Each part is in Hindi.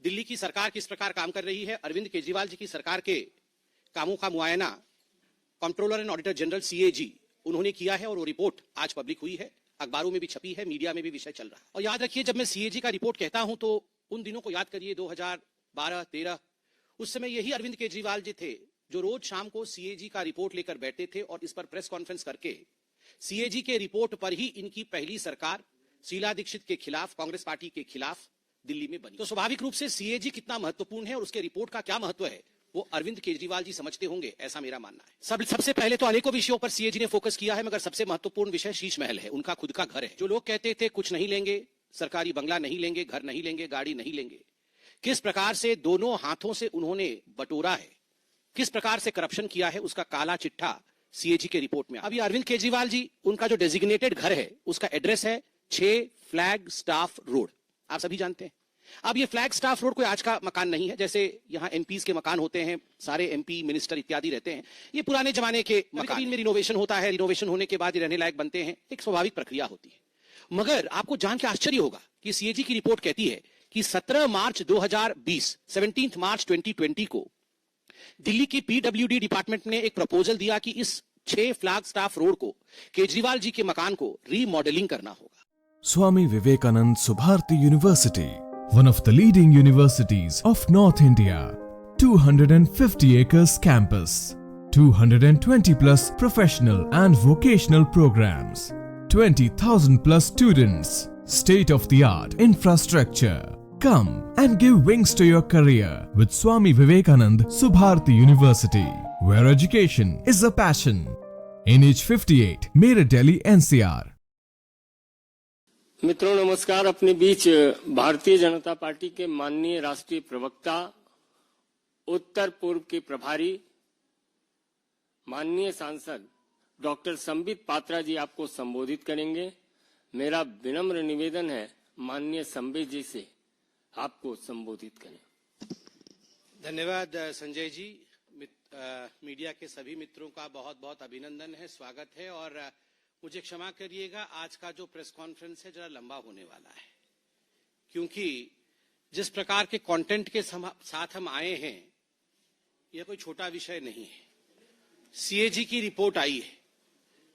दिल्ली की सरकार किस प्रकार काम कर रही है, अरविंद केजरीवाल जी की सरकार के कामों का मुआयना controller and auditor general CAG उन्होंने किया है और वो रिपोर्ट आज पब्लिक हुई है, अखबारों में भी छपी है, मीडिया में भी विषय चल रहा है। और याद रखिए, जब मैं सीएजी का रिपोर्ट कहता हूं तो उन दिनों को याद करिए, 2012-13। उस समय यही अरविंद केजरीवाल जी थे जो रोज शाम को सीएजी का रिपोर्ट लेकर बैठते थे और इस पर प्रेस कॉन्फ्रेंस करके सीएजी के रिपोर्ट पर ही इनकी पहली सरकार शीला दीक्षित के खिलाफ, कांग्रेस पार्टी के खिलाफ दिल्ली में बनी। तो स्वाभाविक रूप से सीएजी कितना महत्वपूर्ण है और उसके रिपोर्ट का क्या महत्व है वो अरविंद केजरीवाल जी समझते होंगे, ऐसा मेरा मानना है। सबसे पहले तो अनेकों विषयों पर सीएजी ने फोकस किया है, मगर सबसे महत्वपूर्ण विषय शीश महल है, उनका खुद का घर है। जो लोग कहते थे कुछ नहीं लेंगे, सरकारी बंगला नहीं लेंगे, घर नहीं लेंगे, गाड़ी नहीं लेंगे, किस प्रकार से दोनों हाथों से उन्होंने बटोरा है, किस प्रकार से करप्शन किया है, उसका काला चिट्ठा सीएजी के रिपोर्ट में। अभी अरविंद केजरीवाल जी, उनका जो डेजिग्नेटेड घर है उसका एड्रेस है 6 फ्लैग स्टाफ रोड, आप सभी जानते हैं। अब ये फ्लैग स्टाफ रोड कोई आज का मकान नहीं है, जैसे यहाँ एमपीज के मकान होते हैं, सारे एमपी मिनिस्टर इत्यादि रहते हैं, ये पुराने जमाने के मकान में रिनोवेशन होता है, रिनोवेशन होने के बाद ये रहने लायक बनते हैं, एक स्वाभाविक प्रक्रिया होती है। मगर आपको जान के आश्चर्य होगा कि सीएजी की रिपोर्ट कहती है कि 17 मार्च 2020, 17 मार्च 2020 को दिल्ली की पीडब्ल्यूडी डिपार्टमेंट ने एक प्रपोजल दिया कि इस 6 फ्लैग स्टाफ रोड को, केजरीवाल जी के मकान को रीमॉडलिंग करना होगा। Swami Vivekanand Subharti University, one of the leading universities of North India. 250 acres campus, 220 plus professional and vocational programs, 20,000 plus students, state of the art infrastructure. Come and give wings to your career with Swami Vivekanand Subharti University, where education is a passion. NH 58, Meerut, Delhi, NCR. मित्रों नमस्कार। अपने बीच भारतीय जनता पार्टी के माननीय राष्ट्रीय प्रवक्ता, उत्तर पूर्व के प्रभारी, माननीय सांसद डॉक्टर संबित पात्रा जी आपको संबोधित करेंगे। मेरा विनम्र निवेदन है माननीय संबित जी से आपको संबोधित करें। धन्यवाद संजय जी। मीडिया के सभी मित्रों का बहुत बहुत अभिनंदन है, स्वागत है। और मुझे क्षमा करिएगा, आज का जो प्रेस कॉन्फ्रेंस है जरा लंबा होने वाला है, क्योंकि जिस प्रकार के कंटेंट के साथ हम आए हैं यह कोई छोटा विषय नहीं है। सीएजी की रिपोर्ट आई है,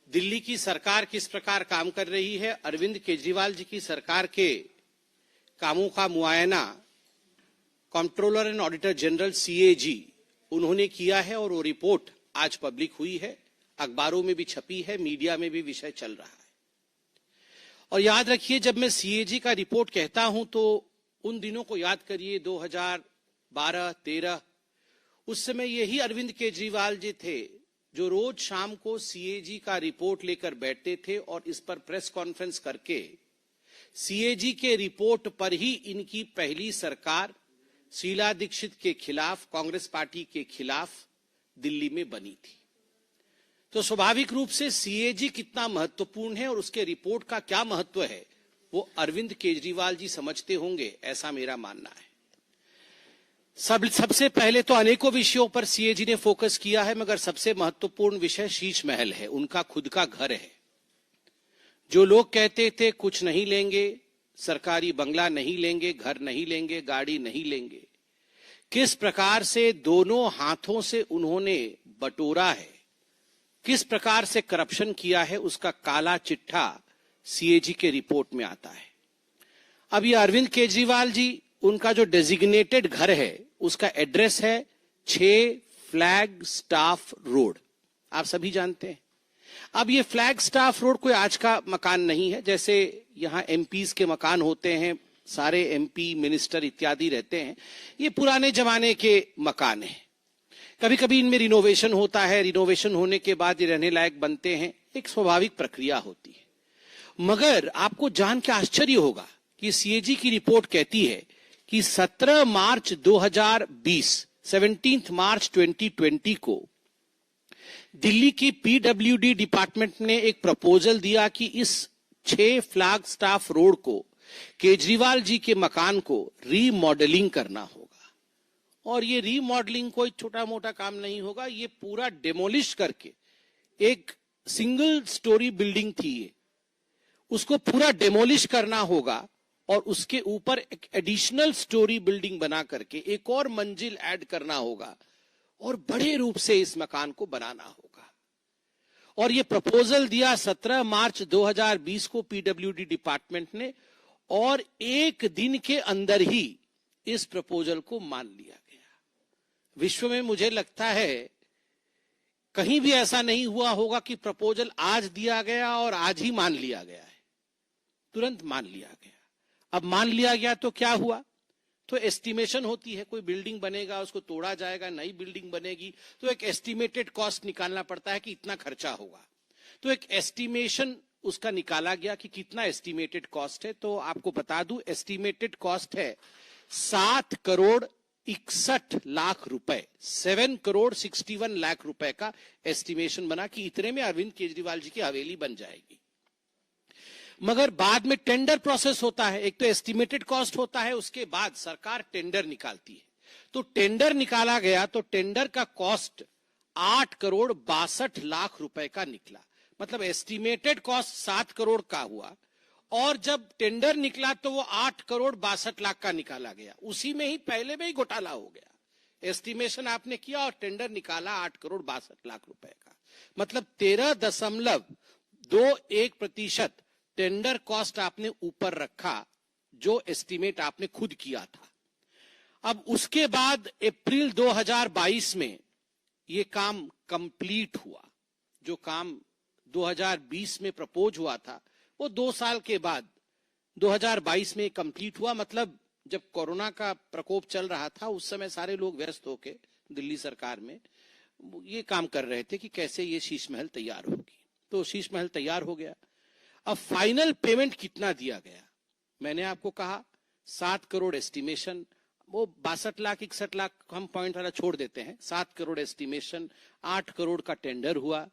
दिल्ली की सरकार किस प्रकार काम कर रही है, अरविंद केजरीवाल जी की सरकार के कामों का मुआयना controller and auditor general CAG उन्होंने किया है और वो रिपोर्ट आज पब्लिक हुई है, अखबारों में भी छपी है, मीडिया में भी विषय चल रहा है। और याद रखिए, जब मैं सीएजी का रिपोर्ट कहता हूं तो उन दिनों को याद करिए, 2012-13। उस समय यही अरविंद केजरीवाल जी थे जो रोज शाम को सीएजी का रिपोर्ट लेकर बैठते थे और इस पर प्रेस कॉन्फ्रेंस करके सीएजी के रिपोर्ट पर ही इनकी पहली सरकार शीला दीक्षित के खिलाफ, कांग्रेस पार्टी के खिलाफ दिल्ली में बनी थी। तो स्वाभाविक रूप से सीएजी कितना महत्वपूर्ण है और उसके रिपोर्ट का क्या महत्व है वो अरविंद केजरीवाल जी समझते होंगे, ऐसा मेरा मानना है। सबसे पहले तो अनेकों विषयों पर सीएजी ने फोकस किया है, मगर सबसे महत्वपूर्ण विषय शीश महल है, उनका खुद का घर है। जो लोग कहते थे कुछ नहीं लेंगे, सरकारी बंगला नहीं लेंगे, घर नहीं लेंगे, गाड़ी नहीं लेंगे, किस प्रकार से दोनों हाथों से उन्होंने बटोरा है, किस प्रकार से करप्शन किया है, उसका काला चिट्ठा सीएजी के रिपोर्ट में आता है। अब ये अरविंद केजरीवाल जी, उनका जो डेजिग्नेटेड घर है उसका एड्रेस है 6 फ्लैग स्टाफ रोड, आप सभी जानते हैं। अब ये फ्लैग स्टाफ रोड कोई आज का मकान नहीं है, जैसे यहाँ एमपीज के मकान होते हैं, सारे एमपी मिनिस्टर इत्यादि रहते हैं, ये पुराने जमाने के मकान हैं। कभी कभी इनमें रिनोवेशन होता है, रिनोवेशन होने के बाद ये रहने लायक बनते हैं, एक स्वाभाविक प्रक्रिया होती है। मगर आपको जान के आश्चर्य होगा कि सीएजी की रिपोर्ट कहती है कि 17 मार्च 2020, 17 मार्च 2020 को दिल्ली की पीडब्ल्यूडी डिपार्टमेंट ने एक प्रपोजल दिया कि इस 6 फ्लैग स्टाफ रोड को, केजरीवाल जी के मकान को रीमॉडलिंग करना होगा। और ये रीमॉडलिंग कोई छोटा मोटा काम नहीं होगा, ये पूरा डेमोलिश करके, एक सिंगल स्टोरी बिल्डिंग थी ये, उसको पूरा डेमोलिश करना होगा और उसके ऊपर एक एडिशनल स्टोरी बिल्डिंग बना करके एक और मंजिल ऐड करना होगा और बड़े रूप से इस मकान को बनाना होगा। और ये प्रपोजल दिया 17 मार्च 2020 को पीडब्ल्यूडी डिपार्टमेंट ने, और एक दिन के अंदर ही इस प्रपोजल को मान लिया गया। विश्व में मुझे लगता है कहीं भी ऐसा नहीं हुआ होगा कि प्रपोजल आज दिया गया और आज ही मान लिया गया है, तुरंत मान लिया गया। अब मान लिया गया तो क्या हुआ, तो एस्टिमेशन होती है, कोई बिल्डिंग बनेगा, उसको तोड़ा जाएगा, नई बिल्डिंग बनेगी, तो एक एस्टिमेटेड कॉस्ट निकालना पड़ता है कि इतना खर्चा होगा। तो एक एस्टिमेशन उसका निकाला गया कि कितना एस्टिमेटेड कॉस्ट है। तो आपको बता दूं, एस्टिमेटेड कॉस्ट है 7 करोड़ 61 लाख रुपए, 7 करोड़ 61 लाख रुपए का एस्टिमेशन बना कि इतने में अरविंद केजरीवाल जी की हवेली बन जाएगी। मगर बाद में टेंडर प्रोसेस होता है, एक तो एस्टिमेटेड कॉस्ट होता है, उसके बाद सरकार टेंडर निकालती है। तो टेंडर निकाला गया तो टेंडर का कॉस्ट 8 करोड़ 62 लाख रुपए का निकला। मतलब एस्टिमेटेड कॉस्ट 7 करोड़ का हुआ और जब टेंडर निकला तो वो 8 करोड़ 62 लाख का निकाला गया। उसी में ही पहले में ही घोटाला हो गया। एस्टिमेशन आपने किया और टेंडर निकाला 8 करोड़ 62 लाख रुपए का, मतलब 13.21% टेंडर कॉस्ट आपने ऊपर रखा, जो एस्टिमेट आपने खुद किया था। अब उसके बाद अप्रैल 2022 में ये काम कंप्लीट हुआ। जो काम 2020 में प्रपोज हुआ था वो 2 साल के बाद 2022 में कंप्लीट हुआ। मतलब जब कोरोना का प्रकोप चल रहा था उस समय सारे लोग व्यस्त होके दिल्ली सरकार में ये काम कर रहे थे कि कैसे ये शीश महल तैयार होगी। तो शीश महल तैयार हो गया। अब फाइनल पेमेंट कितना दिया गया, मैंने आपको कहा 7 करोड़ एस्टिमेशन, वो 62 लाख 61 लाख हम पॉइंट वाला छोड़ देते हैं, 7 करोड़ एस्टिमेशन, 8 करोड़ का टेंडर हुआ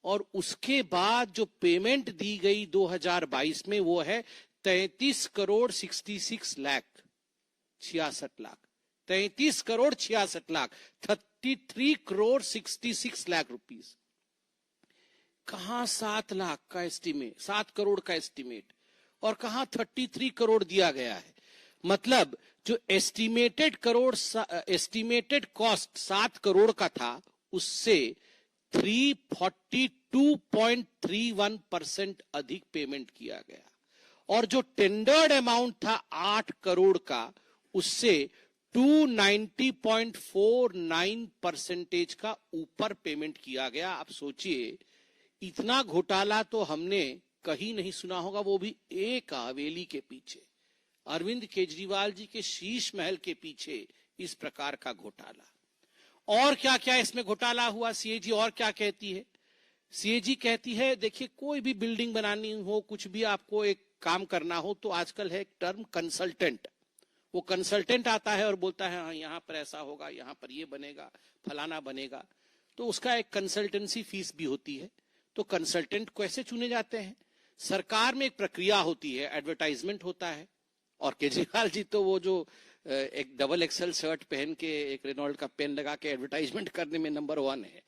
और उसके बाद जो पेमेंट दी गई 2022 में वो है 33 करोड़ 66 लाख 66 लाख 33 करोड़ 66 लाख 33 करोड़ 66 लाख रुपीस। कहां 7 लाख का एस्टिमेट, 7 करोड़ का एस्टिमेट और कहां 33 करोड़ दिया गया है। मतलब जो एस्टिमेटेड कॉस्ट 7 करोड़ का था उससे 342.31% अधिक पेमेंट किया गया और जो टेंडर्ड अमाउंट था 8 करोड़ का उससे 290.49% का ऊपर पेमेंट किया गया। आप सोचिए, इतना घोटाला तो हमने कहीं नहीं सुना होगा, वो भी एक हवेली के पीछे, अरविंद केजरीवाल जी के शीश महल के पीछे इस प्रकार का घोटाला। और क्या क्या इसमें घोटाला हुआ, सीएजी और क्या कहती है? सीएजी कहती है देखिए, कोई भी बिल्डिंग बनानी हो, कुछ भी आपको एक काम करना हो तो आजकल है एक टर्म कंसल्टेंट। वो कंसल्टेंट आता है और बोलता है हाँ यहाँ पर ऐसा होगा, यहाँ पर ये बनेगा, फलाना बनेगा, तो उसका एक कंसल्टेंसी फीस भी होती है। तो कंसल्टेंट कैसे चुने जाते हैं? सरकार में एक प्रक्रिया होती है, एडवर्टाइजमेंट होता है और केजरीवाल जी तो वो जो एक डबल एक्सेल शर्ट पहन के एक रेनॉल्ड का पेन लगा के एडवर्टाइजमेंट करने में नंबर 1 है,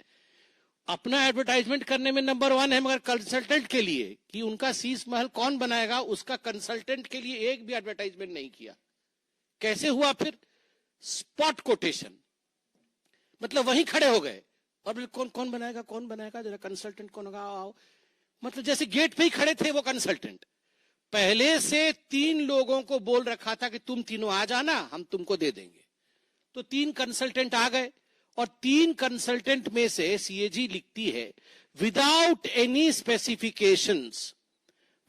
अपना एडवर्टाइजमेंट करने में नंबर 1 है, मगर कंसल्टेंट के लिए कि उनका शीश महल कौन बनाएगा उसका कंसल्टेंट के लिए एक भी एडवर्टाइजमेंट नहीं किया। कैसे हुआ फिर? स्पॉट कोटेशन, मतलब वहीं खड़े हो गए और कौन कौन बनाएगा जरा कंसल्टेंट कौन होगा, आओ। मतलब जैसे गेट पे ही खड़े थे वो कंसल्टेंट। पहले से 3 लोगों को बोल रखा था कि तुम तीनों आ जाना, हम तुमको दे देंगे। तो 3 कंसल्टेंट आ गए और 3 कंसल्टेंट में से सीएजी लिखती है without any specifications,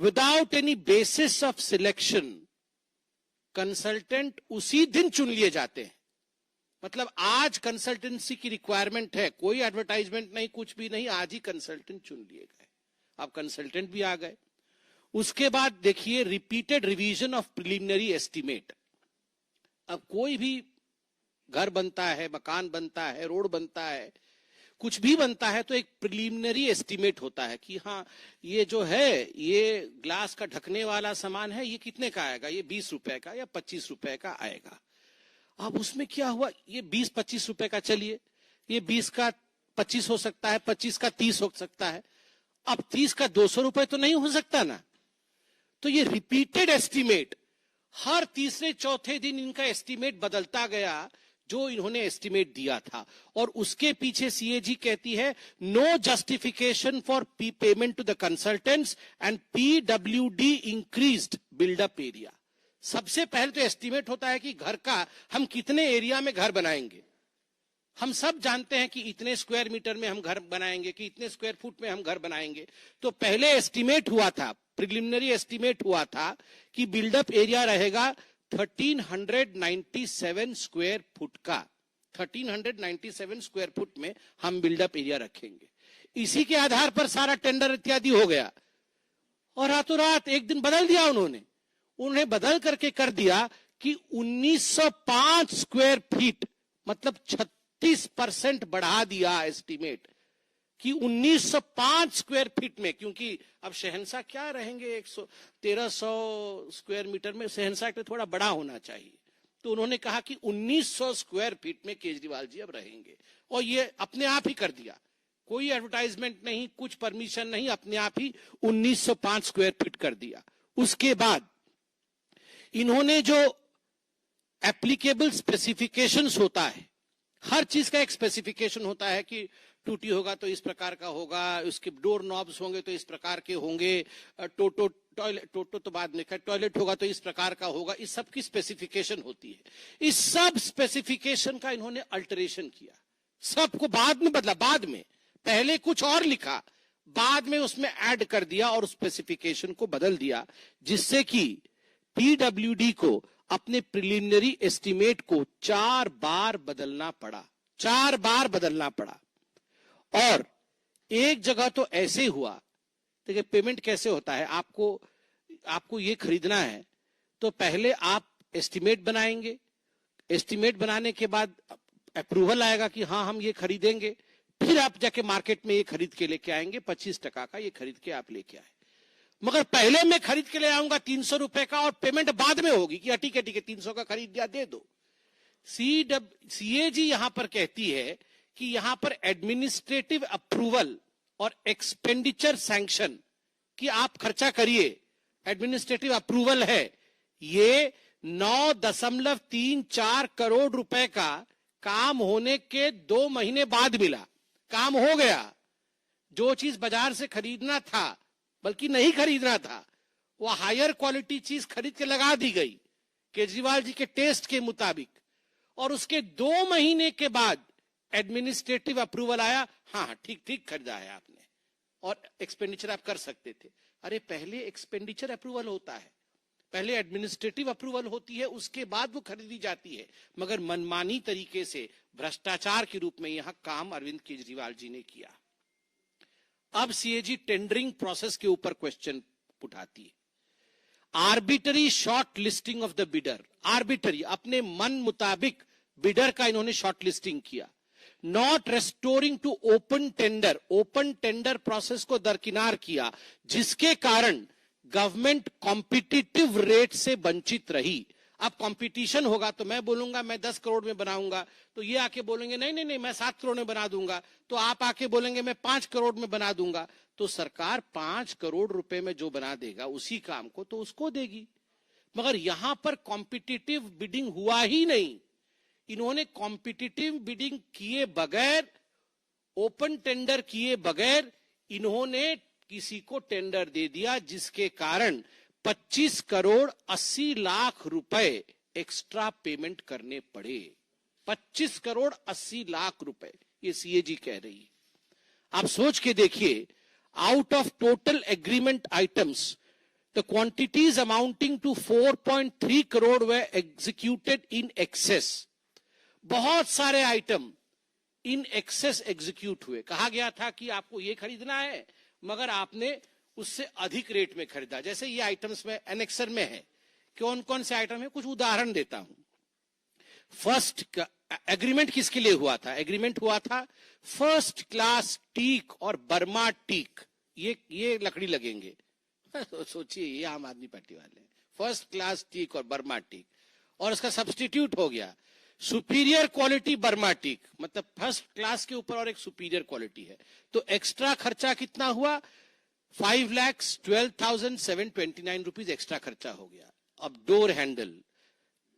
without any basis of selection, consultant उसी दिन चुन लिए जाते हैं। मतलब आज कंसल्टेंसी की रिक्वायरमेंट है, कोई एडवर्टाइजमेंट नहीं, कुछ भी नहीं, आज ही कंसल्टेंट चुन लिए गए। अब कंसल्टेंट भी आ गए। उसके बाद देखिए repeated revision of preliminary estimate. अब कोई भी घर बनता है, मकान बनता है, रोड बनता है, कुछ भी बनता है तो एक प्रिलिमिनरी एस्टिमेट होता है कि हाँ ये जो है ये ग्लास का ढकने वाला सामान है, ये कितने का आएगा, ये 20 रुपए का या 25 रुपए का आएगा। अब उसमें क्या हुआ, ये 20-25 रुपए का, चलिए ये 20 का 25 हो सकता है, 25 का 30 हो सकता है, अब 30 का 200 रुपए तो नहीं हो सकता ना। तो ये रिपीटेड एस्टिमेट हर तीसरे चौथे दिन इनका एस्टीमेट बदलता गया जो इन्होंने एस्टीमेट दिया था, और उसके पीछे सीएजी कहती है no justification for payment to the consultants and PWD increased buildup area. सबसे पहले तो एस्टीमेट होता है कि घर का हम कितने एरिया में घर बनाएंगे। हम सब जानते हैं कि इतने स्क्वायर मीटर में हम घर बनाएंगे, कि इतने स्क्वायर फुट में हम घर बनाएंगे। तो पहले एस्टीमेट हुआ था, प्रिलिमिनरी एस्टीमेट हुआ था कि बिल्डअप एरिया रहेगा 1397 स्क्वायर फुट का। 1397 स्क्वायर फुट में हम बिल्डअप एरिया रखेंगे। इसी के आधार पर सारा टेंडर इत्यादि हो गया, और रातों रात एक दिन बदल दिया उन्होंने बदल करके कर दिया कि 1905 स्क्वायर फीट, मतलब 36% बढ़ा दिया एस्टीमेट कि 1905 स्क्वायर फीट में, क्योंकि अब शहंशाह क्या रहेंगे 1300 स्क्वायर मीटर में, शहंशाह तो थोड़ा बड़ा होना चाहिए। तो उन्होंने कहा कि 1900 स्क्वायर फीट में केजरीवाल जी अब रहेंगे, और ये अपने आप ही कर दिया, कोई एडवर्टाइजमेंट नहीं, कुछ परमिशन नहीं, अपने आप ही 1905 स्क्वायर फीट कर दिया। उसके बाद इन्होंने जो एप्लीकेबल स्पेसिफिकेशंस होता है, हर चीज का एक स्पेसिफिकेशन होता है कि टूटी होगा तो इस प्रकार का होगा, उसके डोर नॉब्स होंगे तो इस प्रकार के होंगे, टोटो तो बाद में, टॉयलेट होगा तो इस प्रकार का होगा, इस सब की स्पेसिफिकेशन होती है। इस सब स्पेसिफिकेशन का इन्होंने अल्टरेशन किया, सबको बाद में बदला, बाद में पहले कुछ और लिखा, बाद में उसमें ऐड कर दिया और स्पेसिफिकेशन को बदल दिया, जिससे कि पीडब्ल्यूडी को अपने प्रिलिमिनरी एस्टीमेट को 4 बार बदलना पड़ा, 4 बार बदलना पड़ा। और एक जगह तो ऐसे हुआ, देखिए पेमेंट कैसे होता है, आपको ये खरीदना है तो पहले आप एस्टीमेट बनाएंगे, एस्टीमेट बनाने के बाद अप्रूवल आएगा कि हाँ हम ये खरीदेंगे, फिर आप जाके मार्केट में ये खरीद के लेके आएंगे, 25% का ये खरीद के आप लेके आए। मगर पहले मैं खरीद के ले आऊंगा 300 रुपए का, और पेमेंट बाद में होगी कि ठीक है 300 का खरीद दिया, दे दो। सीएजी यहां पर कहती है कि यहां पर एडमिनिस्ट्रेटिव अप्रूवल और एक्सपेंडिचर सैंक्शन कि आप खर्चा करिए, एडमिनिस्ट्रेटिव अप्रूवल है, ये 9.34 करोड़ रुपए का काम होने के 2 महीने बाद मिला। काम हो गया, जो चीज बाजार से खरीदना था, बल्कि नहीं खरीदना था, वो हायर क्वालिटी चीज खरीद के लगा दी गई केजरीवाल जी के टेस्ट के मुताबिक, और उसके 2 महीने के बाद एडमिनिस्ट्रेटिव अप्रूवल आया, हाँ ठीक खरीदा है आपने, और एक्सपेंडिचर आप कर सकते थे। अरे पहले एक्सपेंडिचर अप्रूवल होता है, पहले एडमिनिस्ट्रेटिव अप्रूवल होती है, उसके बाद वो खरीदी जाती है। मगर मनमानी तरीके से भ्रष्टाचार के रूप में यहां काम अरविंद केजरीवाल जी ने किया। अब सीएजी टेंडरिंग प्रोसेस के ऊपर क्वेश्चन उठाती है। Arbitrary short listing of the bidder, arbitrary, अपने मन मुताबिक बिडर का इन्होंने शॉर्ट लिस्टिंग किया। Not restoring to open tender, open tender process को दरकिनार किया, जिसके कारण गवर्नमेंट कॉम्पिटिटिव रेट से वंचित रही। अब कंपटीशन होगा तो मैं बोलूंगा मैं 10 करोड़ में बनाऊंगा, तो ये आके बोलेंगे नहीं मैं 7 करोड़ में बना दूंगा, तो आप आके बोलेंगे मैं 5 करोड़ में बना दूंगा, तो सरकार 5 करोड़ रुपए में जो बना देगा उसी काम को तो उसको देगी। मगर यहां पर कॉम्पिटिटिव बिडिंग हुआ ही नहीं, इन्होंने कॉम्पिटिटिव बिडिंग किए बगैर, ओपन टेंडर किए बगैर इन्होंने किसी को टेंडर दे दिया, जिसके कारण 25 करोड़ 80 लाख रुपए एक्स्ट्रा पेमेंट करने पड़े। 25 करोड़ 80 लाख रुपए, ये सीएजी कह रही है। आप सोच के देखिए, out of total agreement items the quantities amounting to 4.3 crore were executed in excess. बहुत सारे आइटम इन एक्सेस एग्जीक्यूट हुए। कहा गया था कि आपको ये खरीदना है, मगर आपने उससे अधिक रेट में खरीदा। जैसे ये आइटम्स में एनेक्सर में है, कौन कौन से आइटम है, कुछ उदाहरण देता हूं। फर्स्ट एग्रीमेंट किसके लिए हुआ था? एग्रीमेंट हुआ था फर्स्ट क्लास टीक और बर्मा टीक, ये लकड़ी लगेंगे। सोचिए, ये आम आदमी पार्टी वाले, फर्स्ट क्लास टीक और बर्मा टीक, और उसका सब्स्टिट्यूट हो गया सुपीरियर क्वालिटी बर्मा टीक, मतलब फर्स्ट क्लास के ऊपर और एक सुपीरियर क्वालिटी है। तो एक्स्ट्रा खर्चा कितना हुआ? 5,12,729 रुपीज एक्स्ट्रा खर्चा हो गया। अब डोर हैंडल,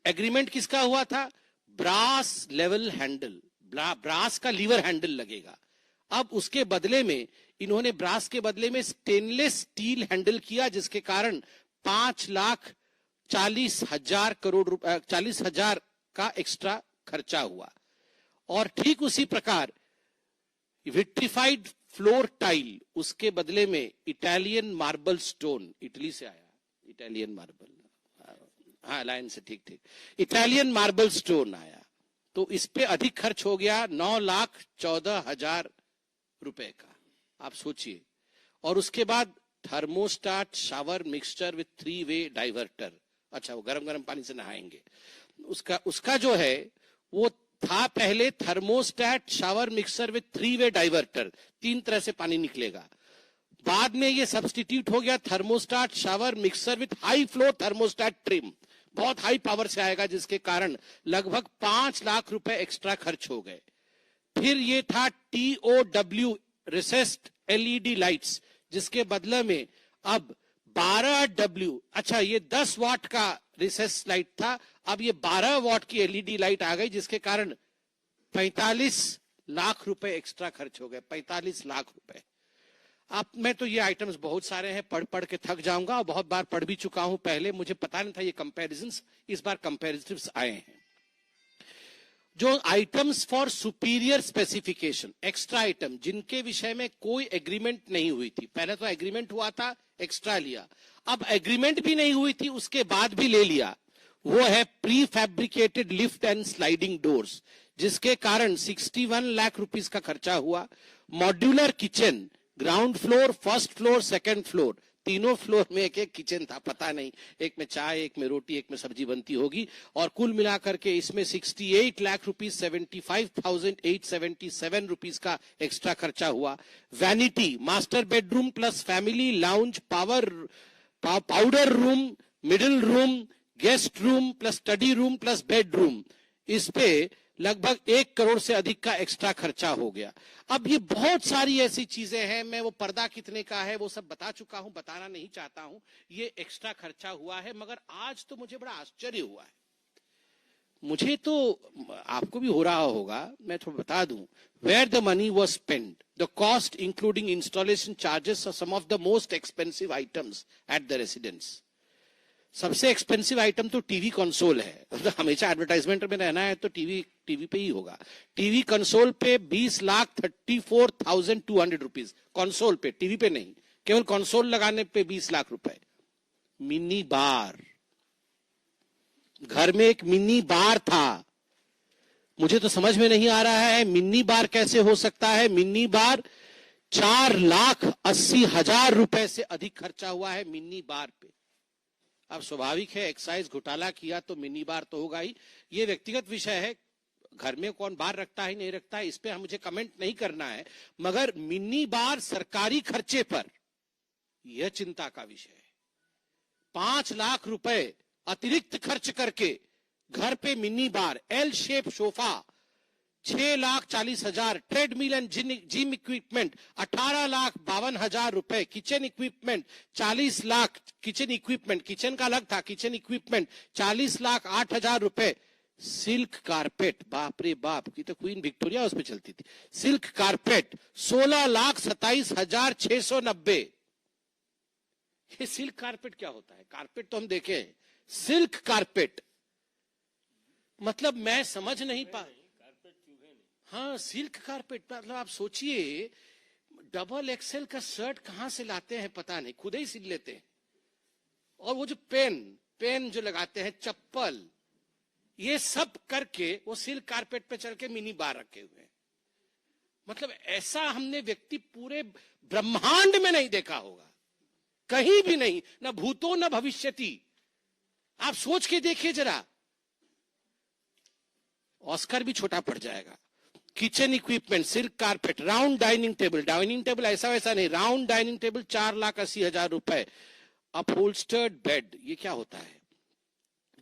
एग्रीमेंट किसका हुआ था? ब्रास लेवल हैंडल, ब्रास का लीवर हैंडल लगेगा। अब उसके बदले में इन्होंने ब्रास के बदले में स्टेनलेस स्टील हैंडल किया, जिसके कारण 5,40,000 करोड़ रुपए, 40,000 का एक्स्ट्रा खर्चा हुआ। और ठीक उसी प्रकार विट्रिफाइड फ्लोर टाइल, उसके बदले में इटालियन मार्बल स्टोन, इटली से आया इटालियन मार्बल, हाँ लाइन से ठीक ठीक, इटालियन मार्बल स्टोन आया, तो इस पे अधिक खर्च हो गया 9,14,000 रुपए का। आप सोचिए। और उसके बाद थर्मोस्टाट शावर मिक्सचर विथ 3-वे डाइवर्टर, अच्छा वो गरम गरम पानी से नहाएंगे, उसका जो है वो था पहले थर्मोस्टेट शावर मिक्सर विद 3-वे डाइवर्टर, 3 तरह से पानी निकलेगा। बाद में ये सब्स्टिट्यूट हो गया thermostat shower mixer with high flow thermostat trim, बहुत हाई पावर से आएगा, जिसके कारण लगभग 5 लाख रुपए एक्स्ट्रा खर्च हो गए। फिर ये था TOW रिसेस्ड LED लाइट्स, जिसके बदले में अब 12W, अच्छा ये 10 वाट का रिसेस लाइट था, अब ये 12 वाट की LED लाइट आ गई, जिसके कारण 45 लाख रुपए एक्स्ट्रा खर्च हो गए, 45 लाख रुपए। अब मैं तो ये आइटम्स बहुत सारे हैं, पढ़ पढ़ के थक जाऊंगा, और बहुत बार पढ़ भी चुका हूं पहले, मुझे पता नहीं था ये कंपैरिजंस, इस बार कंपैरिटिव्स आए हैं। जो items for superior specification, extra item जिनके विषय में कोई एग्रीमेंट नहीं हुई थी, पहले तो एग्रीमेंट हुआ था, एक्स्ट्रा लिया, अब एग्रीमेंट भी नहीं हुई थी, उसके बाद भी ले लिया, वो है pre fabricated lift and sliding doors, जिसके कारण 61 लाख रुपीस का खर्चा हुआ। Modular kitchen, ground floor, first floor, second floor, तीनों फ्लोर में एक एक किचन था, पता नहीं एक में चाय, एक में रोटी, एक में सब्जी बनती होगी, और कुल मिलाकर के इसमें 68 लाख रुपीस 75,877 रुपीस का एक्स्ट्रा खर्चा हुआ। Vanity, master bedroom plus family lounge, powder room, middle room, guest room plus study room plus bedroom, इस पे लगभग 1 करोड़ से अधिक का एक्स्ट्रा खर्चा हो गया। अब ये बहुत सारी ऐसी चीजें हैं, मैं वो पर्दा कितने का है वो सब बता चुका हूं, बताना नहीं चाहता हूं, ये एक्स्ट्रा खर्चा हुआ है। मगर आज तो मुझे बड़ा आश्चर्य हुआ है, मुझे तो, आपको भी हो रहा होगा, मैं थोड़ा बता दूं, where the money was spent, the cost including installation charges some of the most expensive items at the residence. सबसे एक्सपेंसिव आइटम तो टीवी कंसोल है, तो हमेशा एडवर्टाइजमेंट में रहना है तो टीवी पे ही होगा। टीवी कंसोल पे 20,34,200 रुपीज, कंसोल पे, टीवी पे नहीं, केवल कंसोल लगाने पे 20 लाख रुपए। मिनी बार, घर में एक मिनी बार था, मुझे तो समझ में नहीं आ रहा है मिनी बार कैसे हो सकता है। मिनी बार 4,80,000 रुपए से अधिक खर्चा हुआ है मिनी बार पे। अब स्वाभाविक है, एक्साइज घोटाला किया तो मिनी बार तो होगा ही, ये व्यक्तिगत विषय है, घर में कौन बार रखता है नहीं रखता है, इस पे मुझे कमेंट नहीं करना है, मगर मिनी बार सरकारी खर्चे पर, यह चिंता का विषय है। 5 लाख रुपए अतिरिक्त खर्च करके घर पे mini bar, L shape sofa 6,40,000, treadmill and gym equipment 18,52,000 रुपए, kitchen equipment 40 lakh, kitchen equipment, kitchen का अलग था, किचन इक्विपमेंट 40,08,000 रुपए। सिल्क कारपेट, बाप रे बाप, की तो क्वीन विक्टोरिया उस पर चलती थी, सिल्क कारपेट 16,27,690। ये सिल्क कारपेट क्या होता है? कारपेट तो हम देखे हैं, सिल्क कारपेट मतलब मैं समझ नहीं पा, हाँ सिल्क कारपेट, मतलब आप सोचिए, डबल एक्सेल का शर्ट कहां से लाते हैं पता नहीं, खुद ही सिल लेते हैं। और वो जो पेन जो लगाते हैं, चप्पल, ये सब करके वो सिल्क कारपेट पे चल के मिनी बार रखे हुए हैं। मतलब ऐसा हमने व्यक्ति पूरे ब्रह्मांड में नहीं देखा होगा, कहीं भी नहीं, ना भूतो न भविष्यति। आप सोच के देखिए जरा, ऑस्कर भी छोटा पड़ जाएगा। Kitchen equipment, silk carpet, round dining table ऐसा वैसा नहीं, राउंड डाइनिंग टेबल 4,80,000 रुपए। अपहोल्स्टर्ड बेड, ये क्या होता है?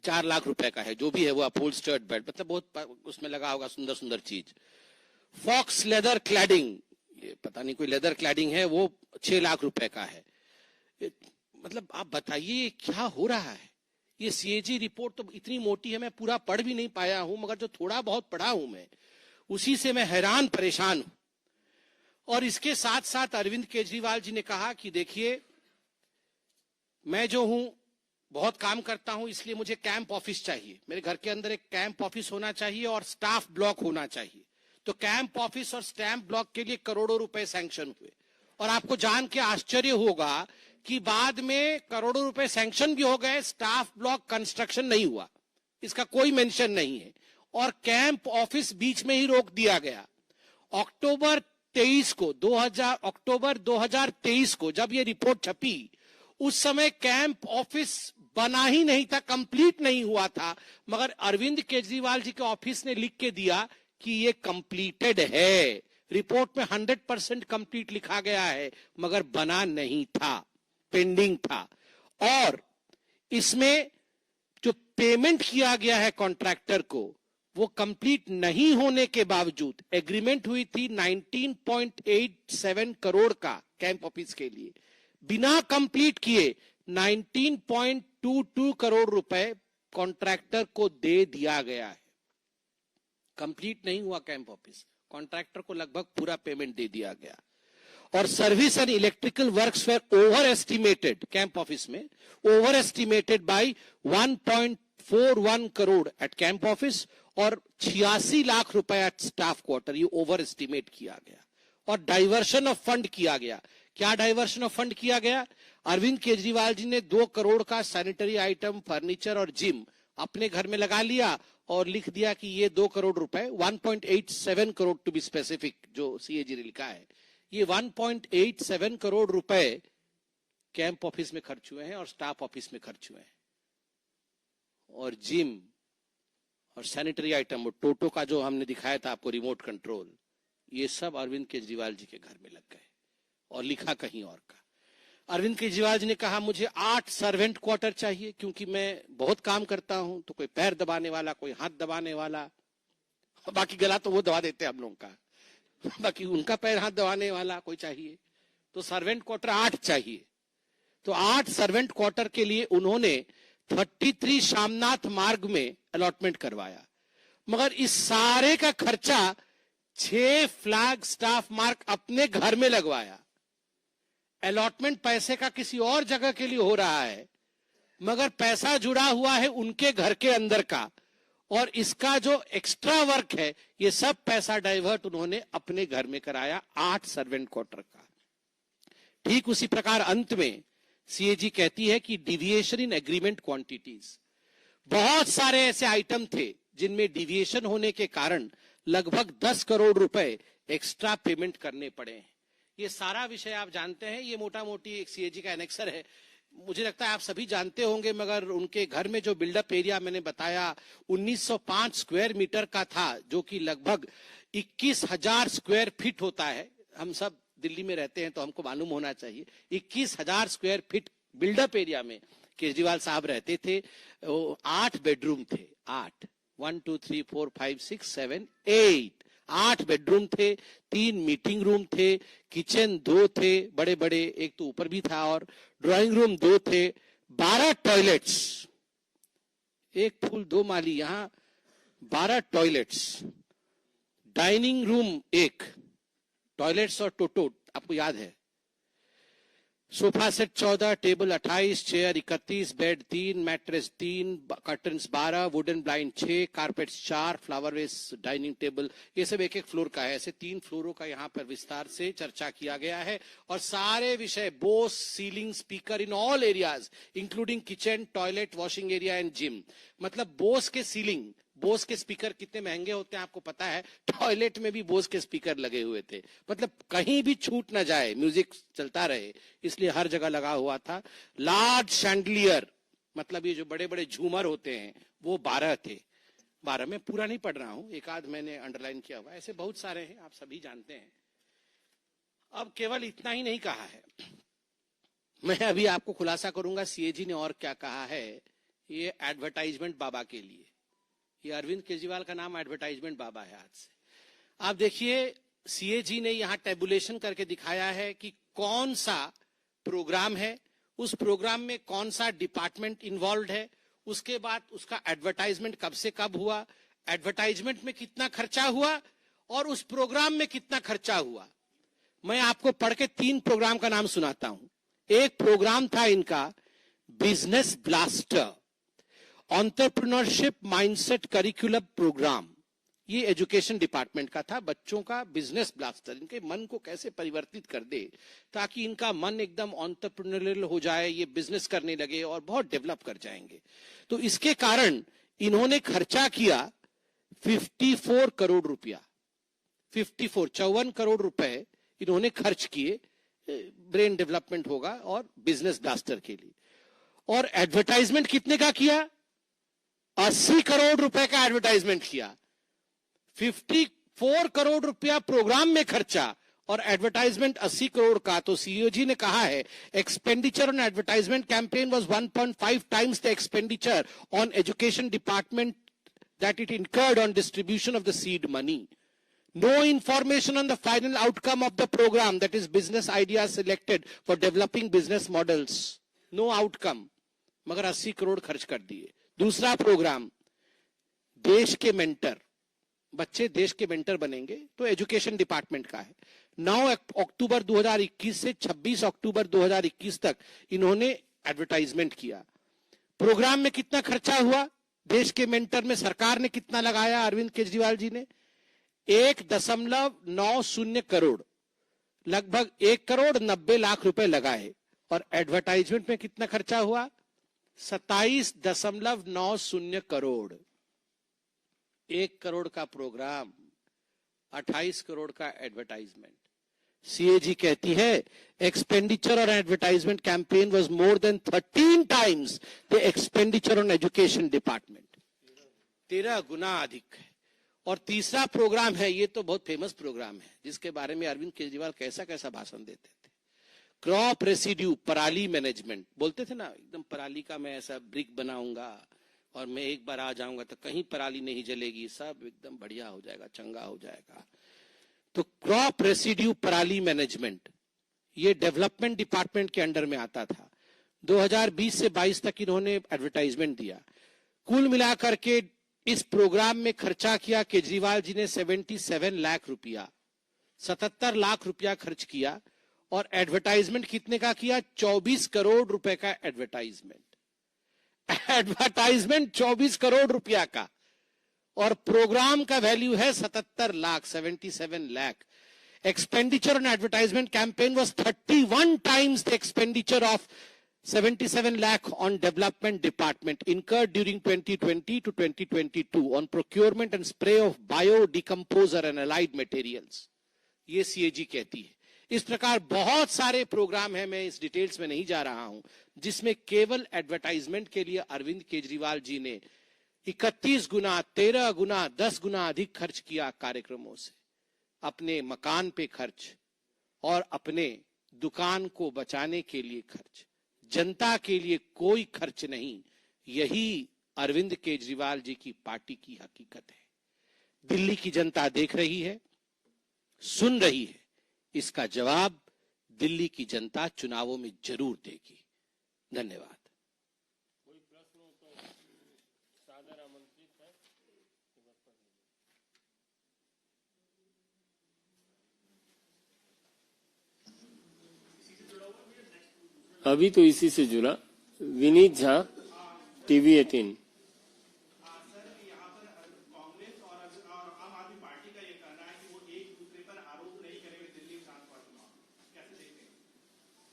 4 लाख रुपए का है, जो भी है वो अपहोल्स्टर्ड बेड, मतलब बहुत उसमें लगा होगा सुंदर सुंदर चीज। फॉक्स लेदर क्लैडिंग, ये पता नहीं कोई लेदर क्लैडिंग है, वो 6 लाख रुपए का है। मतलब आप बताइए क्या हो रहा है? ये सीएजी रिपोर्ट तो इतनी मोटी है, मैं पूरा पढ़ भी नहीं पाया हूं, मगर जो थोड़ा बहुत पढ़ा हूं मैं, उसी से मैं हैरान परेशान हूं। और इसके साथ साथ अरविंद केजरीवाल जी ने कहा कि देखिए, मैं जो हूं बहुत काम करता हूं, इसलिए मुझे कैंप ऑफिस चाहिए, मेरे घर के अंदर एक कैंप ऑफिस होना चाहिए और स्टाफ ब्लॉक होना चाहिए। तो कैंप ऑफिस और स्टैंप ब्लॉक के लिए करोड़ों रुपए सैंक्शन हुए। और आपको जान के आश्चर्य होगा कि बाद में करोड़ों रुपए सैंक्शन भी हो गए, स्टाफ ब्लॉक कंस्ट्रक्शन नहीं हुआ, इसका कोई मेंशन नहीं है। और कैंप ऑफिस बीच में ही रोक दिया गया। अक्टूबर 2023 को जब ये रिपोर्ट छपी, उस समय कैंप ऑफिस बना ही नहीं था, कंप्लीट नहीं हुआ था, मगर अरविंद केजरीवाल जी के ऑफिस ने लिख के दिया कि ये कंप्लीटेड है। रिपोर्ट में 100% कंप्लीट लिखा गया है, मगर बना नहीं था, पेंडिंग था। और इसमें जो पेमेंट किया गया है कॉन्ट्रैक्टर को, वो कंप्लीट नहीं होने के बावजूद, एग्रीमेंट हुई थी 19.87 करोड़ का कैंप ऑफिस के लिए, बिना कंप्लीट किए 19.22 करोड़ रुपए कॉन्ट्रैक्टर को दे दिया गया है। कंप्लीट नहीं हुआ कैंप ऑफिस, कॉन्ट्रैक्टर को लगभग पूरा पेमेंट दे दिया गया। और service and electrical works were over estimated, camp office में over estimated by 1.41 crore at camp office और 86 लाख रुपए एट स्टाफ क्वार्टर, ये ओवर एस्टिमेट किया गया। और डाइवर्शन ऑफ फंड किया गया। क्या डाइवर्शन ऑफ फंड किया गया? अरविंद केजरीवाल जी ने 2 करोड़ का सैनिटरी आइटम, फर्नीचर और जिम अपने घर में लगा लिया और लिख दिया कि ये 2 करोड़ रुपए, 1.87 करोड़ टू बी स्पेसिफिक, जो सीएजी ने लिखा है, ये 1.87 करोड़ रुपए कैंप ऑफिस में खर्च हुए हैं और स्टाफ ऑफिस में खर्च हुए हैं। और जिम और सैनिटरी आइटम, टोटो का जो हमने दिखाया था आपको रिमोट कंट्रोल, ये सब अरविंद केजरीवाल जी के घर में लग गए और लिखा कहीं और का। अरविंद केजरीवाल जी ने कहा मुझे 8 सर्वेंट क्वार्टर चाहिए, क्योंकि मैं बहुत काम करता हूं, तो कोई पैर दबाने वाला, कोई हाथ दबाने वाला, बाकी गला तो वो दबा देते हैं हम लोगों का, बाकी उनका पैर हाथ दबाने वाला कोई चाहिए, तो सर्वेंट क्वार्टर 8 चाहिए। तो 8 सर्वेंट क्वार्टर के लिए उन्होंने 33 शामनाथ मार्ग में अलॉटमेंट करवाया, मगर इस सारे का खर्चा 6 फ्लैग स्टाफ मार्क अपने घर में लगवाया। अलॉटमेंट पैसे का किसी और जगह के लिए हो रहा है, मगर पैसा जुड़ा हुआ है उनके घर के अंदर का, और इसका जो एक्स्ट्रा वर्क है, ये सब पैसा डाइवर्ट उन्होंने अपने घर में कराया 8 सर्वेंट क्वार्टर का। ठीक उसी प्रकार अंत में सीएजी कहती है कि डिविएशन इन एग्रीमेंट क्वांटिटीज, बहुत सारे ऐसे आइटम थे जिनमें डिविएशन होने के कारण लगभग 10 करोड़ रुपए एक्स्ट्रा पेमेंट करने पड़े हैं। ये सारा विषय आप जानते हैं, ये मोटा मोटी एक सीएजी का एनेक्सर है, मुझे लगता है आप सभी जानते होंगे, मगर उनके घर में जो बिल्डअप एरिया मैंने बताया 1905 स्क्वायर मीटर का था, जो कि लगभग 21,000 स्क्वायर फीट होता है। हम सब दिल्ली में रहते हैं तो हमको मालूम होना चाहिए, 21,000 स्क्वायर फीट बिल्डअप एरिया में केजरीवाल साहब रहते थे। 8 बेडरूम थे, 8, 1 2 3 4 5 6 7 8 बेडरूम थे, 3 मीटिंग रूम थे, किचन 2 थे बड़े बड़े, एक तो ऊपर भी था, और ड्राइंग रूम 2 थे, 12 टॉयलेट्स, एक फूल 2 माली, यहां 12 टॉयलेट्स, डाइनिंग रूम 1, टॉयलेट्स और टोटो आपको याद है, sofa set 14, table 28, chair 31, bed 3, mattress 3, curtains 12, wooden blind 6, carpets 4, flower vase, dining table, ये सब एक एक फ्लोर का है। ऐसे 3 फ्लोरों का यहाँ पर विस्तार से चर्चा किया गया है, और सारे विषय Bose ceiling speaker in all areas including kitchen, toilet, washing area and gym. मतलब बोस के सीलिंग, बोस के स्पीकर कितने महंगे होते हैं आपको पता है, टॉयलेट में भी बोस के स्पीकर लगे हुए थे, मतलब कहीं भी छूट ना जाए, म्यूजिक चलता रहे, इसलिए हर जगह लगा हुआ था। लार्ज शैंडलियर, मतलब ये जो बड़े बड़े झूमर होते हैं, वो 12 थे। 12 में पूरा नहीं पढ़ रहा हूं, एक आध मैंने अंडरलाइन किया हुआ, ऐसे बहुत सारे हैं, आप सभी जानते हैं। अब केवल इतना ही नहीं कहा है, मैं अभी आपको खुलासा करूंगा सीएजी ने और क्या कहा है। ये एडवर्टाइजमेंट बाबा के लिए, ये अरविंद केजरीवाल का नाम एडवर्टाइजमेंट बाबा है आज से। आप देखिए, सीएजी ने यहां टेबुलेशन करके दिखाया है कि कौन सा प्रोग्राम है, उस प्रोग्राम में कौन सा डिपार्टमेंट इन्वॉल्व है, उसके बाद उसका एडवर्टाइजमेंट कब से कब हुआ, एडवर्टाइजमेंट में कितना खर्चा हुआ और उस प्रोग्राम में कितना खर्चा हुआ। मैं आपको पढ़ के 3 प्रोग्राम का नाम सुनाता हूं। एक प्रोग्राम था इनका business blaster, entrepreneurship mindset curriculum program. ये एजुकेशन डिपार्टमेंट का था, बच्चों का बिजनेस ब्लास्टर, इनके मन को कैसे परिवर्तित कर दे ताकि इनका मन एकदम एंटरप्रेन्योरियल हो जाए, ये बिजनेस करने लगे और बहुत डेवलप कर जाएंगे। तो इसके कारण इन्होंने खर्चा किया 54 करोड़ रुपया, 54 करोड़ रुपए इन्होंने खर्च किए ब्रेन डेवलपमेंट होगा और बिजनेस ब्लास्टर के लिए। और एडवर्टाइजमेंट कितने का किया, 80 करोड़ रुपए का एडवर्टाइजमेंट किया। 54 करोड़ रुपया प्रोग्राम में खर्चा और एडवर्टाइजमेंट 80 करोड़ का। तो सीईओ जी ने कहा है expenditure on advertisement campaign was 1.5 times the expenditure on education department that it incurred on distribution of the seed money. No information on the final outcome of the program, that is business ideas selected for developing business models. No outcome. मगर 80 करोड़ खर्च कर दिए। दूसरा प्रोग्राम देश के मेंटर, बच्चे देश के मेंटर बनेंगे, तो एजुकेशन डिपार्टमेंट का है। 9 अक्टूबर 2021 से 26 अक्टूबर 2021 तक इन्होंने एडवर्टाइजमेंट किया। प्रोग्राम में कितना खर्चा हुआ, देश के मेंटर में सरकार ने कितना लगाया, अरविंद केजरीवाल जी ने 1.90 करोड़, लगभग 1 करोड़ 90 लाख रुपए लगाए। और एडवर्टाइजमेंट में कितना खर्चा हुआ, 27.90 करोड़। 1 करोड़ का प्रोग्राम, 28 करोड़ का एडवर्टाइजमेंट। सीएजी कहती है expenditure on advertisement campaign was more than 13 times the expenditure on education department, 13 गुना अधिक है। और तीसरा प्रोग्राम है, ये तो बहुत फेमस प्रोग्राम है जिसके बारे में अरविंद केजरीवाल कैसा कैसा भाषण देते थे। क्रॉप रेसिड्यू, पराली मैनेजमेंट, बोलते थे ना एकदम पराली का मैं ऐसा ब्रिक बनाऊंगा और मैं एक बार आ जाऊंगा तो कहीं पराली नहीं जलेगी, सब एकदम बढ़िया हो जाएगा, चंगा हो जाएगा। तो क्रॉप रेसिड्यू पराली मैनेजमेंट ये डेवलपमेंट डिपार्टमेंट के अंडर में आता था। 2020 से 22 तक इन्होंने एडवर्टाइजमेंट दिया। कुल मिलाकर के इस प्रोग्राम में खर्चा किया केजरीवाल जी ने 77 लाख रुपया, 77 लाख रुपया खर्च किया। और एडवर्टाइजमेंट कितने का किया, 24 करोड़ रुपए का एडवर्टाइजमेंट। 24 करोड़ रुपया का, और प्रोग्राम का वैल्यू है 77 lakh, 77 lakh. Expenditure on advertisement campaign was 31 times the expenditure of 77 lakh on development department incurred during 2020 to 2022 on procurement and spray of biodecomposer and allied materials. ये सीएजी कहती है। इस प्रकार बहुत सारे प्रोग्राम हैं, मैं इस डिटेल्स में नहीं जा रहा हूं, जिसमें केवल एडवर्टाइजमेंट के लिए अरविंद केजरीवाल जी ने 31 गुना, 13 गुना, 10 गुना अधिक खर्च किया कार्यक्रमों से। अपने मकान पे खर्च और अपने दुकान को बचाने के लिए खर्च, जनता के लिए कोई खर्च नहीं। यही अरविंद केजरीवाल जी की पार्टी की हकीकत है। दिल्ली की जनता देख रही है, सुन रही है, इसका जवाब दिल्ली की जनता चुनावों में जरूर देगी। धन्यवाद। कोई प्रश्न हो तो सादर आमंत्रित है। अभी तो इसी से जुड़ा विनीत झा, टीवी 18।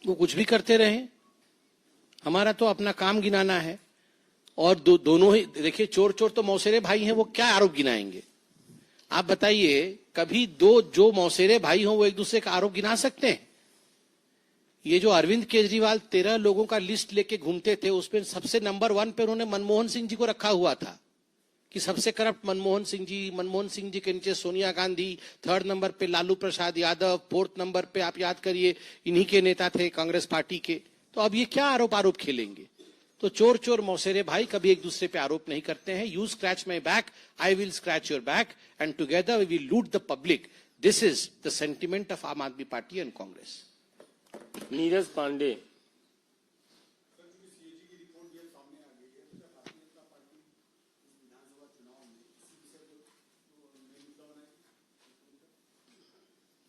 वो कुछ भी करते रहे, हमारा तो अपना काम गिनाना है। और दोनों ही देखिए, चोर चोर तो मौसेरे भाई हैं, वो क्या आरोप गिनाएंगे। आप बताइए, कभी दो जो मौसेरे भाई हों वो एक दूसरे का आरोप गिना सकते हैं? ये जो अरविंद केजरीवाल 13 लोगों का लिस्ट लेके घूमते थे, उसमें सबसे नंबर 1 पे उन्होंने मनमोहन सिंह जी को रखा हुआ था कि सबसे करप्ट मनमोहन सिंह जी के नीचे सोनिया गांधी, 3rd नंबर पे लालू प्रसाद यादव, 4th नंबर पे आप याद करिए इन्हीं के नेता थे कांग्रेस पार्टी के। तो अब ये क्या आरोप खेलेंगे? तो चोर चोर मौसेरे भाई कभी एक दूसरे पे आरोप नहीं करते हैं। You scratch my back, I will scratch your back and together we will loot the public. This is the sentiment of Aam Aadmi Party and Congress. Neeraj Pandey.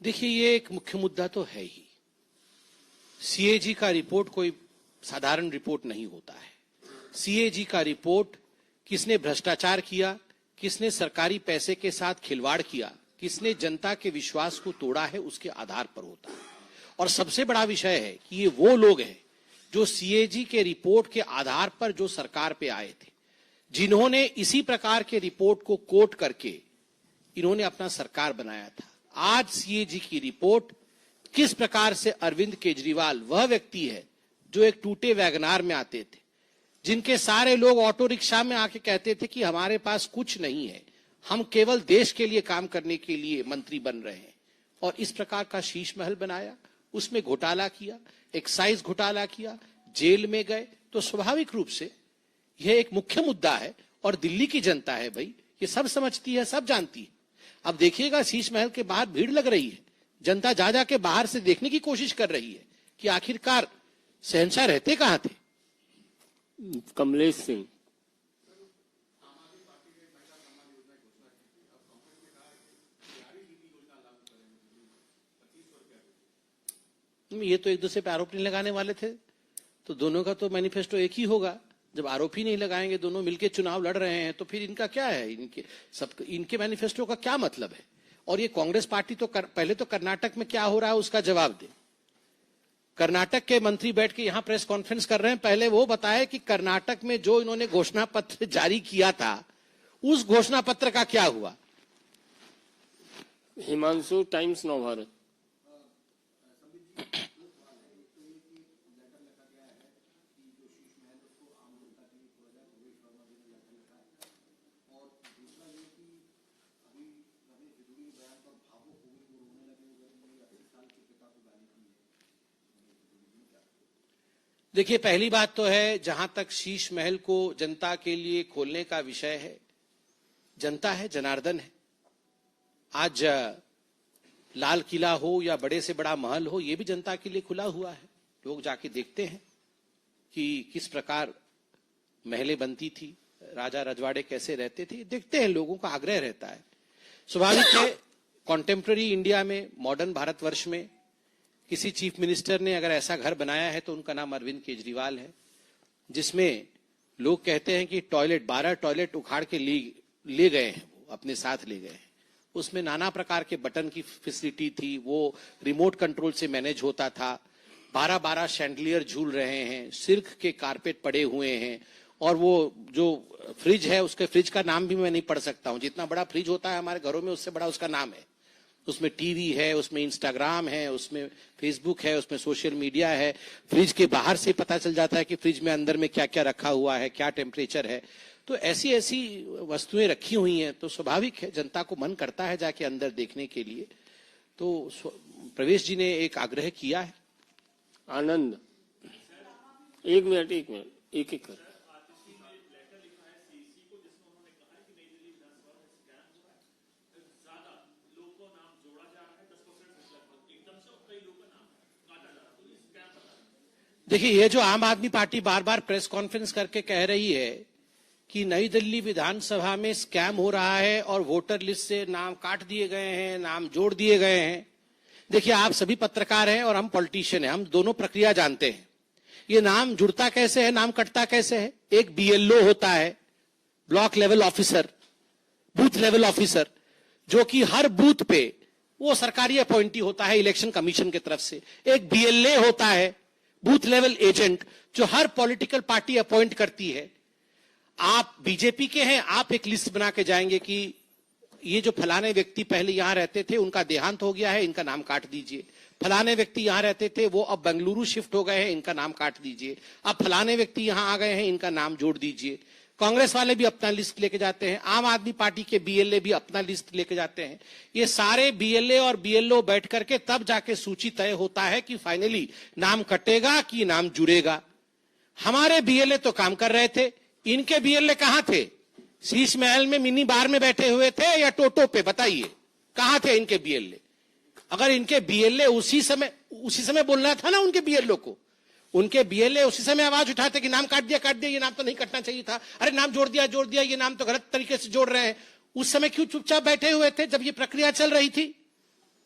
देखिए, ये एक मुख्य मुद्दा तो है ही। सीएजी का रिपोर्ट कोई साधारण रिपोर्ट नहीं होता है। सीएजी का रिपोर्ट किसने भ्रष्टाचार किया, किसने सरकारी पैसे के साथ खिलवाड़ किया, किसने जनता के विश्वास को तोड़ा है, उसके आधार पर होता है। और सबसे बड़ा विषय है कि ये वो लोग हैं जो सीएजी के रिपोर्ट के आधार पर जो सरकार पे आए थे, जिन्होंने इसी प्रकार के रिपोर्ट को कोट करके इन्होंने अपना सरकार बनाया था। आज सीएजी की रिपोर्ट किस प्रकार से अरविंद केजरीवाल वह व्यक्ति है जो एक टूटे वैगनार में आते थे, जिनके सारे लोग ऑटो रिक्शा में आके कहते थे कि हमारे पास कुछ नहीं है, हम केवल देश के लिए काम करने के लिए मंत्री बन रहे हैं, और इस प्रकार का शीश महल बनाया, उसमें घोटाला किया, एक्साइज घोटाला किया, जेल में गए। तो स्वाभाविक रूप से यह एक मुख्य मुद्दा है और दिल्ली की जनता है भाई, ये सब समझती है, सब जानती है। अब देखिएगा, शीश महल के बाहर भीड़ लग रही है, जनता जा जाके बाहर से देखने की कोशिश कर रही है कि आखिरकार शहंशाह रहते कहां थे। कमलेश सिंह। ये तो एक दूसरे पे आरोप नहीं लगाने वाले थे, तो दोनों का तो मैनिफेस्टो एक ही होगा। जब आरोप ही नहीं लगाएंगे, दोनों मिलकर चुनाव लड़ रहे हैं, तो फिर इनका क्या है, इनके मैनिफेस्टो का क्या मतलब है। और ये कांग्रेस पार्टी तो पहले तो कर्नाटक में क्या हो रहा है उसका जवाब दे। कर्नाटक के मंत्री बैठ के यहां प्रेस कॉन्फ्रेंस कर रहे हैं, पहले वो बताए कि कर्नाटक में जो इन्होंने घोषणा पत्र जारी किया था, उस घोषणा पत्र का क्या हुआ। हिमांशु, टाइम्स नव भारत। देखिए, पहली बात तो है, जहां तक शीश महल को जनता के लिए खोलने का विषय है, जनता है, जनार्दन है। आज लाल किला हो या बड़े से बड़ा महल हो, यह भी जनता के लिए खुला हुआ है। लोग जाके देखते हैं कि किस प्रकार महलें बनती थी, राजा रजवाड़े कैसे रहते थे, देखते हैं, लोगों का आग्रह रहता है। स्वाभाविक है, कॉन्टेम्पररी इंडिया में, मॉडर्न भारतवर्ष में किसी चीफ मिनिस्टर ने अगर ऐसा घर बनाया है तो उनका नाम अरविंद केजरीवाल है, जिसमें लोग कहते हैं कि 12 टॉयलेट उखाड़ के ले गए हैं, वो अपने साथ ले गए हैं। उसमें नाना प्रकार के बटन की फैसिलिटी थी, वो रिमोट कंट्रोल से मैनेज होता था। 12 शैंडलियर झूल रहे हैं, सिल्क के कारपेट पड़े हुए हैं, और वो जो फ्रिज है, उसके फ्रिज का नाम भी मैं नहीं पढ़ सकता हूं। जितना बड़ा फ्रिज होता है हमारे घरों में, उससे बड़ा उसका नाम है। उसमें टीवी है, उसमें इंस्टाग्राम है, उसमें फेसबुक है, उसमें सोशल मीडिया है। फ्रिज के बाहर से पता चल जाता है कि फ्रिज में अंदर में क्या क्या रखा हुआ है, क्या टेम्परेचर है। तो ऐसी ऐसी वस्तुएं रखी हुई हैं, तो स्वाभाविक है जनता को मन करता है जाके अंदर देखने के लिए। तो प्रवेश जी ने एक आग्रह किया है। आनंद, एक मिनट, एक एक कर। देखिए, ये जो आम आदमी पार्टी बार बार प्रेस कॉन्फ्रेंस करके कह रही है कि नई दिल्ली विधानसभा में स्कैम हो रहा है और वोटर लिस्ट से नाम काट दिए गए हैं, नाम जोड़ दिए गए हैं। देखिए, आप सभी पत्रकार हैं और हम पॉलिटिशियन हैं, हम दोनों प्रक्रिया जानते हैं। ये नाम जुड़ता कैसे है, नाम कटता कैसे है। एक बीएलओ होता है, block level officer, booth level officer, जो कि हर बूथ पे वो सरकारी अपॉइंटी होता है इलेक्शन कमीशन की तरफ से। एक बीएलए होता है, बूथ लेवल एजेंट, जो हर पॉलिटिकल पार्टी अपॉइंट करती है। आप बीजेपी के हैं, आप एक लिस्ट बना के जाएंगे कि ये जो फलाने व्यक्ति पहले यहां रहते थे, उनका देहांत हो गया है, इनका नाम काट दीजिए। फलाने व्यक्ति यहां रहते थे, वो अब बेंगलुरु शिफ्ट हो गए हैं, इनका नाम काट दीजिए। अब फलाने व्यक्ति यहां आ गए हैं, इनका नाम जोड़ दीजिए। कांग्रेस वाले भी अपना लिस्ट लेके जाते हैं, आम आदमी पार्टी के बीएलए भी अपना लिस्ट लेके जाते हैं। ये सारे बीएलए और बीएलओ बैठ करके तब जाके सूची तय होता है कि फाइनली नाम कटेगा कि नाम जुड़ेगा। हमारे बीएलए तो काम कर रहे थे, इनके बीएलए कहां थे? शीश महल में मिनी बार में बैठे हुए थे या टोटो पे? बताइए, कहां थे इनके बीएलए? अगर इनके बीएलए उसी समय बोलना था ना उनके बीएलओ को, उनके बीएलए उसी समय आवाज उठाते कि नाम काट दिया, ये नाम तो नहीं कटना चाहिए था, अरे नाम जोड़ दिया, ये नाम तो गलत तरीके से जोड़ रहे हैं। उस समय क्यों चुपचाप बैठे हुए थे जब ये प्रक्रिया चल रही थी?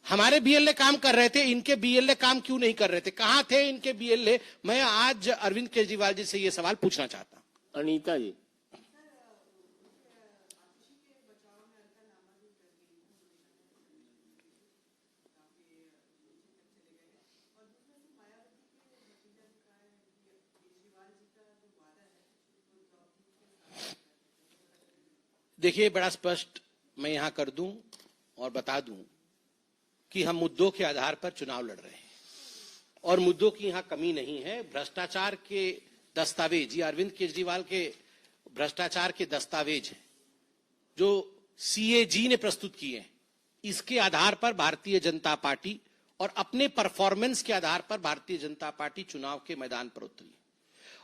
हमारे बीएलए काम कर रहे थे, इनके बीएलए काम क्यों नहीं कर रहे थे? कहां थे इनके बीएलए? मैं आज अरविंद केजरीवाल जी से यह सवाल पूछना चाहता हूं। अनीता जी, देखिए, बड़ा स्पष्ट मैं यहां कर दूं और बता दूं कि हम मुद्दों के आधार पर चुनाव लड़ रहे हैं और मुद्दों की यहां कमी नहीं है। भ्रष्टाचार के दस्तावेज, ये अरविंद केजरीवाल के भ्रष्टाचार के दस्तावेज हैं जो सीएजी ने प्रस्तुत किए हैं। इसके आधार पर भारतीय जनता पार्टी और अपने परफॉर्मेंस के आधार पर भारतीय जनता पार्टी चुनाव के मैदान पर उतरी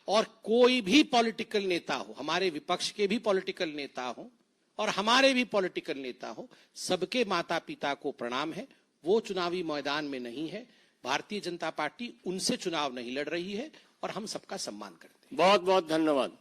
और कोई भी पॉलिटिकल नेता हो, हमारे विपक्ष के भी पॉलिटिकल नेता हो और हमारे भी पॉलिटिकल नेता हो, सबके माता पिता को प्रणाम है। वो चुनावी मैदान में नहीं है। भारतीय जनता पार्टी उनसे चुनाव नहीं लड़ रही है और हम सबका सम्मान करते हैं। बहुत बहुत धन्यवाद।